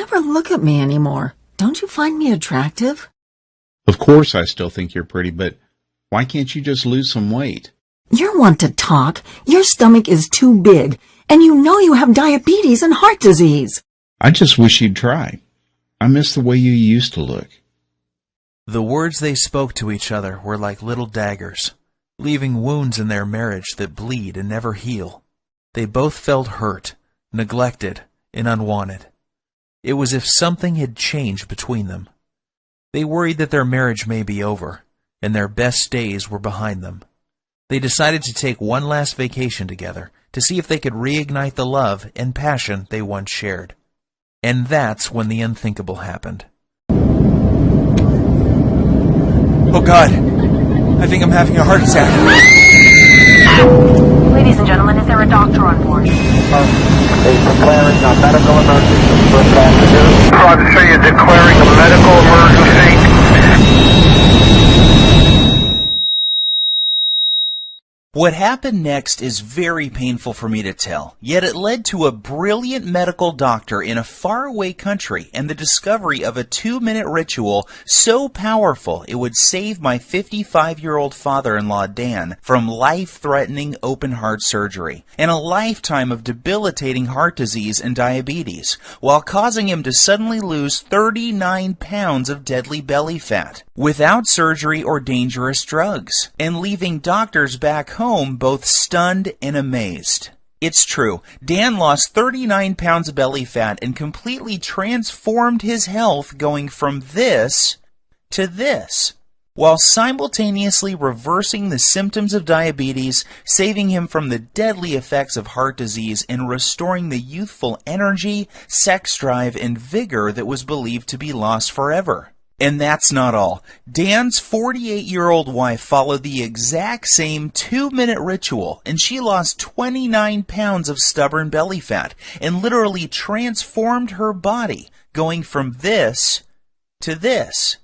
never look at me anymore. Don't you find me attractive? Of course I still think you're pretty, but why can't you just lose some weight? You're one to talk. Your stomach is too big, and you know you have diabetes and heart disease. I just wish you'd try. I miss the way you used to look. The words they spoke to each other were like little daggers, leaving wounds in their marriage that bleed and never heal. They both felt hurt, neglected, and unwanted. It was as if something had changed between them. They worried that their marriage may be over, and their best days were behind them. They decided to take one last vacation together to see if they could reignite the love and passion they once shared. And that's when the unthinkable happened. Oh God, I think I'm having a heart attack. Ladies and gentlemen, is there a doctor on board? Declaring a medical emergency for passengers. Roger 3 is declaring a medical emergency. What happened next is very painful for me to tell, yet it led to a brilliant medical doctor in a faraway country and the discovery of a 2-minute ritual so powerful it would save my 55-year-old father-in-law Dan from life-threatening open-heart surgery and a lifetime of debilitating heart disease and diabetes, while causing him to suddenly lose 39 pounds of deadly belly fat without surgery or dangerous drugs, and leaving doctors back home both stunned and amazed. It's true, Dan lost 39 pounds of belly fat and completely transformed his health, going from this to this, while simultaneously reversing the symptoms of diabetes, saving him from the deadly effects of heart disease, and restoring the youthful energy, sex drive, and vigor that was believed to be lost forever. And that's not all. Dan's 48-year-old wife followed the exact same 2-minute ritual, and she lost 29 pounds of stubborn belly fat and literally transformed her body, going from this to this,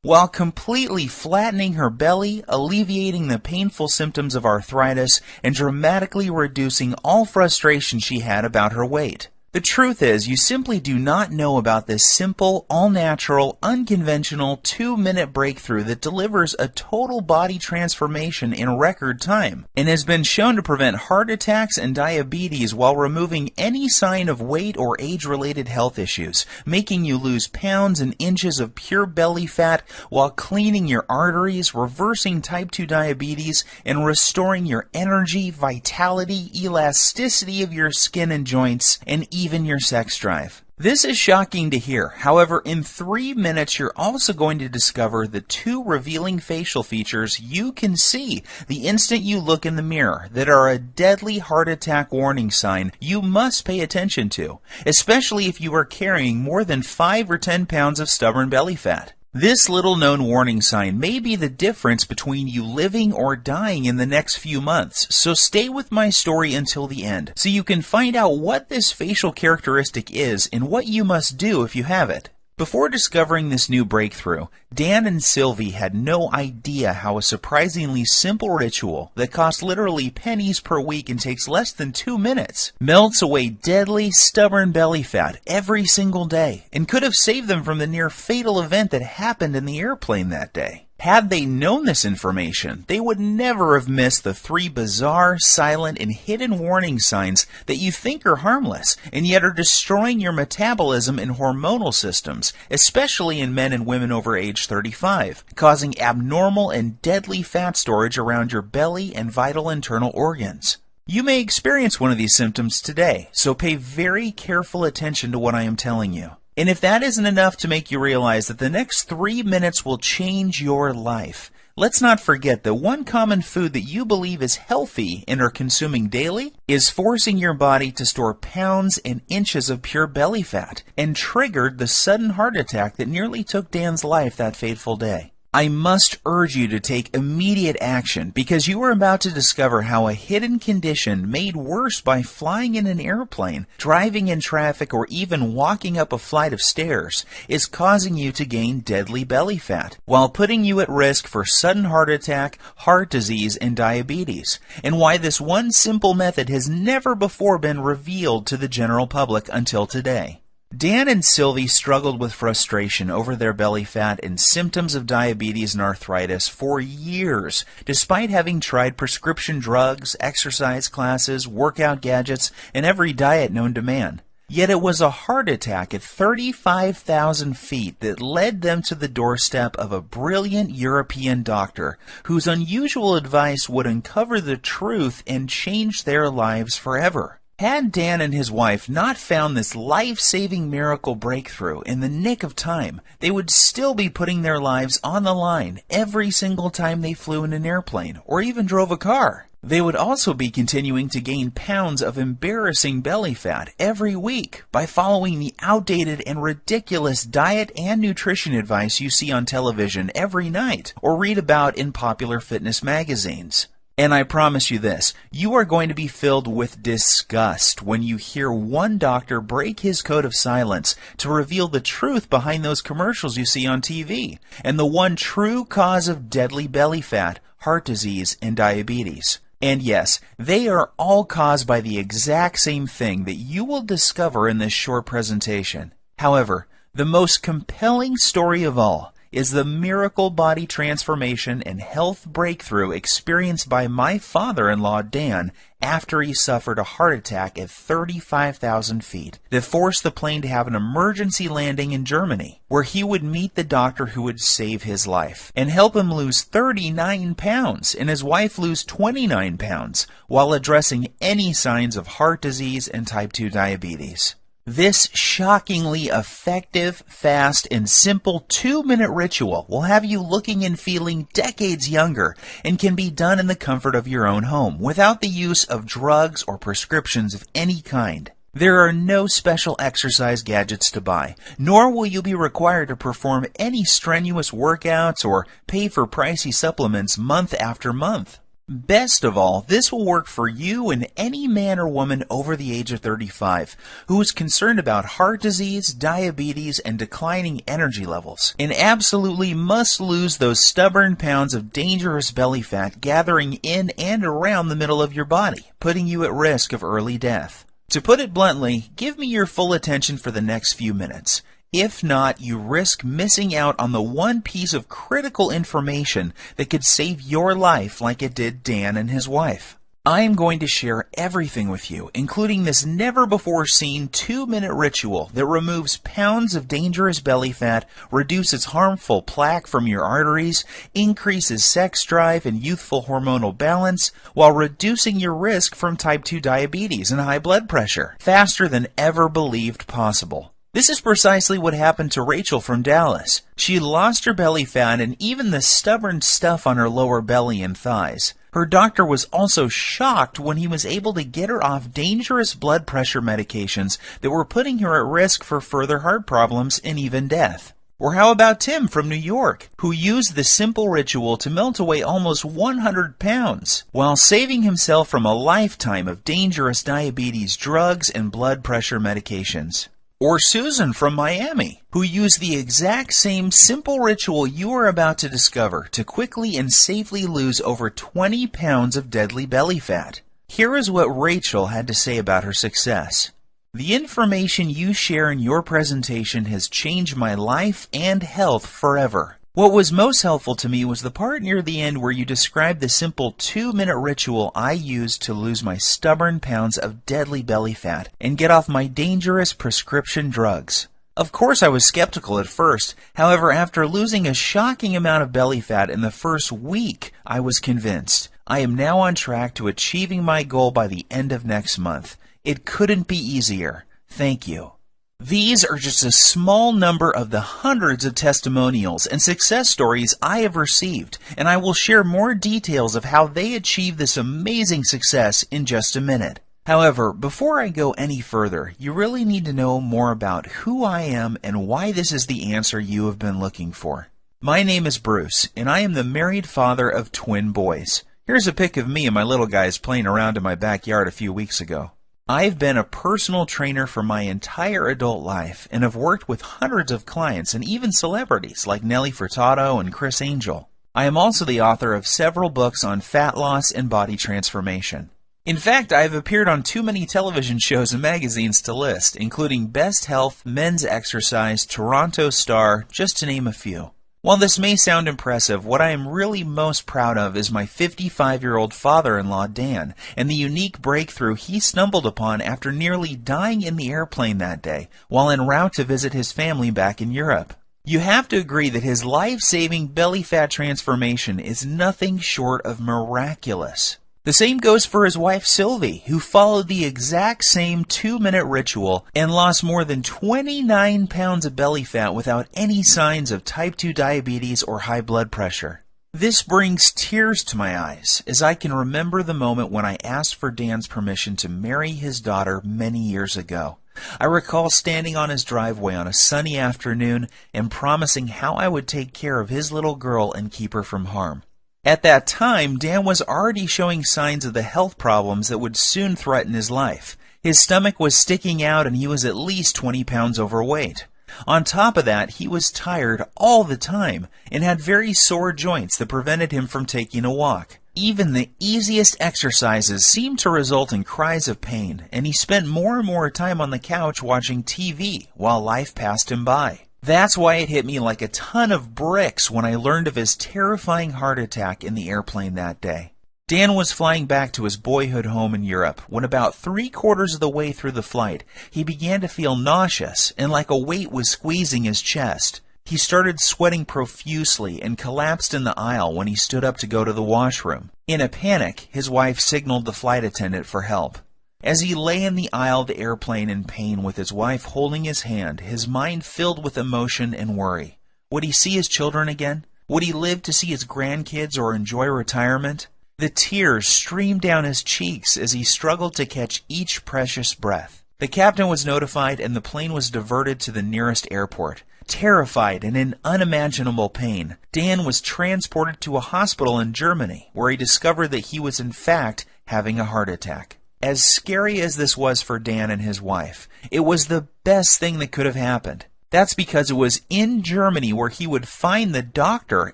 while completely flattening her belly, alleviating the painful symptoms of arthritis, and dramatically reducing all frustration she had about her weight. The truth is, you simply do not know about this simple, all-natural, unconventional 2-minute breakthrough that delivers a total body transformation in record time and has been shown to prevent heart attacks and diabetes while removing any sign of weight or age-related health issues, making you lose pounds and inches of pure belly fat while cleaning your arteries, reversing type 2 diabetes, and restoring your energy, vitality, elasticity of your skin and joints, and even your sex drive. This is shocking to hear. However, in 3 minutes, you're also going to discover the 2 revealing facial features you can see the instant you look in the mirror that are a deadly heart attack warning sign you must pay attention to, especially if you are carrying more than 5 or 10 pounds of stubborn belly fat. This little-known warning sign may be the difference between you living or dying in the next few months, so stay with my story until the end so you can find out what this facial characteristic is and what you must do if you have it. Before discovering this new breakthrough, Dan and Sylvie had no idea how a surprisingly simple ritual that costs literally pennies per week and takes less than 2 minutes melts away deadly, stubborn belly fat every single day and could have saved them from the near fatal event that happened in the airplane that day. Had they known this information, they would never have missed the 3 bizarre, silent, and hidden warning signs that you think are harmless, and yet are destroying your metabolism and hormonal systems, especially in men and women over age 35, causing abnormal and deadly fat storage around your belly and vital internal organs. You may experience one of these symptoms today, so pay very careful attention to what I am telling you. And if that isn't enough to make you realize that the next 3 minutes will change your life, let's not forget that one common food that you believe is healthy and are consuming daily is forcing your body to store pounds and inches of pure belly fat and triggered the sudden heart attack that nearly took Dan's life that fateful day. I must urge you to take immediate action because you are about to discover how a hidden condition made worse by flying in an airplane, driving in traffic, or even walking up a flight of stairs is causing you to gain deadly belly fat while putting you at risk for sudden heart attack, heart disease, and diabetes, and why this one simple method has never before been revealed to the general public until today. Dan and Sylvie struggled with frustration over their belly fat and symptoms of diabetes and arthritis for years, despite having tried prescription drugs, exercise classes, workout gadgets, and every diet known to man. Yet it was a heart attack at 35,000 feet that led them to the doorstep of a brilliant European doctor whose unusual advice would uncover the truth and change their lives forever. Had Dan and his wife not found this life-saving miracle breakthrough in the nick of time, they would still be putting their lives on the line every single time they flew in an airplane or even drove a car. They would also be continuing to gain pounds of embarrassing belly fat every week by following the outdated and ridiculous diet and nutrition advice you see on television every night or read about in popular fitness magazines. And I promise you this, you are going to be filled with disgust when you hear one doctor break his code of silence to reveal the truth behind those commercials you see on TV and the one true cause of deadly belly fat, heart disease, and diabetes. And yes, they are all caused by the exact same thing that you will discover in this short presentation. However, the most compelling story of all is the miracle body transformation and health breakthrough experienced by my father-in-law Dan after he suffered a heart attack at 35,000 feet that forced the plane to have an emergency landing in Germany, where he would meet the doctor who would save his life and help him lose 39 pounds and his wife lose 29 pounds while addressing any signs of heart disease and type 2 diabetes. This shockingly effective, fast, and simple 2-minute ritual will have you looking and feeling decades younger and can be done in the comfort of your own home without the use of drugs or prescriptions of any kind. There are no special exercise gadgets to buy, nor will you be required to perform any strenuous workouts or pay for pricey supplements month after month. Best of all, this will work for you and any man or woman over the age of 35 who is concerned about heart disease, diabetes, and declining energy levels, and absolutely must lose those stubborn pounds of dangerous belly fat gathering in and around the middle of your body, putting you at risk of early death. To put it bluntly, give me your full attention for the next few minutes. If not, you risk missing out on the one piece of critical information that could save your life like it did Dan and his wife. I am going to share everything with you, including this never-before-seen 2-minute ritual that removes pounds of dangerous belly fat, reduces harmful plaque from your arteries, increases sex drive and youthful hormonal balance, while reducing your risk from type 2 diabetes and high blood pressure, faster than ever believed possible. This is precisely what happened to Rachel from Dallas. She lost her belly fat and even the stubborn stuff on her lower belly and thighs. Her doctor was also shocked when he was able to get her off dangerous blood pressure medications that were putting her at risk for further heart problems and even death. Or how about Tim from New York, who used the simple ritual to melt away almost 100 pounds, while saving himself from a lifetime of dangerous diabetes drugs and blood pressure medications. Or Susan from Miami, who used the exact same simple ritual you are about to discover to quickly and safely lose over 20 pounds of deadly belly fat. Here is what Rachel had to say about her success. The information you share in your presentation has changed my life and health forever. What was most helpful to me was the part near the end where you described the simple 2-minute ritual I used to lose my stubborn pounds of deadly belly fat and get off my dangerous prescription drugs. Of course, I was skeptical at first. However, after losing a shocking amount of belly fat in the first week, I was convinced. I am now on track to achieving my goal by the end of next month. It couldn't be easier. Thank you. These are just a small number of the hundreds of testimonials and success stories I have received, and I will share more details of how they achieved this amazing success in just a minute. However, before I go any further, you really need to know more about who I am and why this is the answer you have been looking for. My name is Bruce, and I am the married father of twin boys. Here's a pic of me and my little guys playing around in my backyard a few weeks ago. I've been a personal trainer for my entire adult life and have worked with hundreds of clients and even celebrities like Nelly Furtado and Chris Angel. I am also the author of several books on fat loss and body transformation. In fact, I have appeared on too many television shows and magazines to list, including Best Health, Men's Exercise, Toronto Star, just to name a few. While this may sound impressive, what I am really most proud of is my 55-year-old father-in-law, Dan, and the unique breakthrough he stumbled upon after nearly dying in the airplane that day, while en route to visit his family back in Europe. You have to agree that his life-saving belly fat transformation is nothing short of miraculous. The same goes for his wife Sylvie, who followed the exact same 2-minute ritual and lost more than 29 pounds of belly fat without any signs of type 2 diabetes or high blood pressure. This brings tears to my eyes, as I can remember the moment when I asked for Dan's permission to marry his daughter many years ago. I recall standing on his driveway on a sunny afternoon and promising how I would take care of his little girl and keep her from harm. At that time, Dan was already showing signs of the health problems that would soon threaten his life. His stomach was sticking out and he was at least 20 pounds overweight. On top of that, he was tired all the time and had very sore joints that prevented him from taking a walk. Even the easiest exercises seemed to result in cries of pain, and he spent more and more time on the couch watching TV while life passed him by. That's why it hit me like a ton of bricks when I learned of his terrifying heart attack in the airplane that day. Dan was flying back to his boyhood home in Europe when about 3/4 of the way through the flight, he began to feel nauseous and like a weight was squeezing his chest. He started sweating profusely and collapsed in the aisle when he stood up to go to the washroom. In a panic, his wife signaled the flight attendant for help. As he lay in the aisle of the airplane in pain with his wife holding his hand, his mind filled with emotion and worry. Would he see his children again? Would he live to see his grandkids or enjoy retirement? The tears streamed down his cheeks as he struggled to catch each precious breath. The captain was notified and the plane was diverted to the nearest airport. Terrified and in unimaginable pain, Dan was transported to a hospital in Germany where he discovered that he was in fact having a heart attack. As scary as this was for Dan and his wife, it was the best thing that could have happened. That's because it was in Germany where he would find the doctor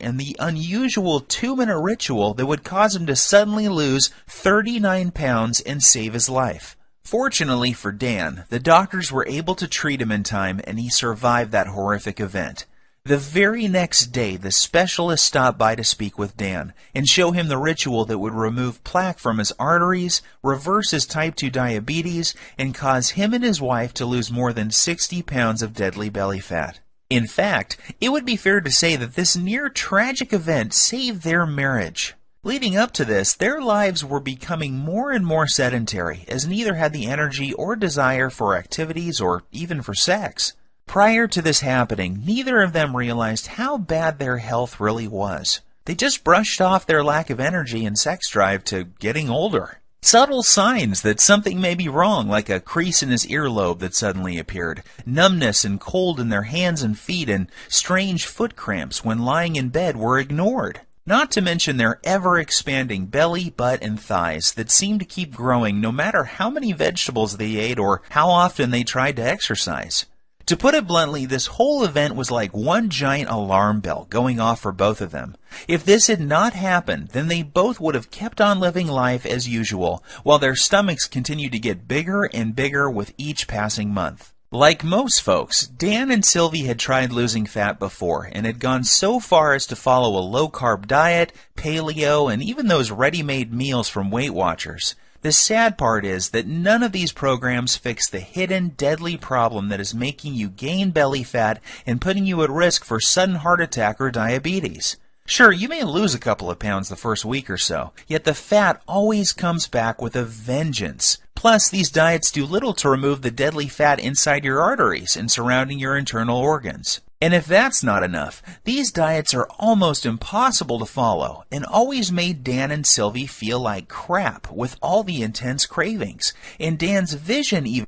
and the unusual 2-minute ritual that would cause him to suddenly lose 39 pounds and save his life. Fortunately for Dan, the doctors were able to treat him in time and he survived that horrific event. The very next day, the specialist stopped by to speak with Dan and show him the ritual that would remove plaque from his arteries, reverse his type 2 diabetes, and cause him and his wife to lose more than 60 pounds of deadly belly fat. In fact, it would be fair to say that this near-tragic event saved their marriage. Leading up to this, their lives were becoming more and more sedentary, as neither had the energy or desire for activities or even for sex. Prior to this happening, neither of them realized how bad their health really was. They just brushed off their lack of energy and sex drive to getting older. Subtle signs that something may be wrong, like a crease in his earlobe that suddenly appeared, numbness and cold in their hands and feet, and strange foot cramps when lying in bed were ignored. Not to mention their ever-expanding belly, butt, and thighs that seemed to keep growing no matter how many vegetables they ate or how often they tried to exercise. To put it bluntly, this whole event was like one giant alarm bell going off for both of them. If this had not happened, then they both would have kept on living life as usual, while their stomachs continued to get bigger and bigger with each passing month. Like most folks, Dan and Sylvie had tried losing fat before and had gone so far as to follow a low-carb diet, paleo, and even those ready-made meals from Weight Watchers. The sad part is that none of these programs fix the hidden, deadly problem that is making you gain belly fat and putting you at risk for sudden heart attack or diabetes. Sure, you may lose a couple of pounds the first week or so, yet the fat always comes back with a vengeance. Plus, these diets do little to remove the deadly fat inside your arteries and surrounding your internal organs. And if that's not enough, these diets are almost impossible to follow and always made Dan and Sylvie feel like crap with all the intense cravings. And Dan's vision even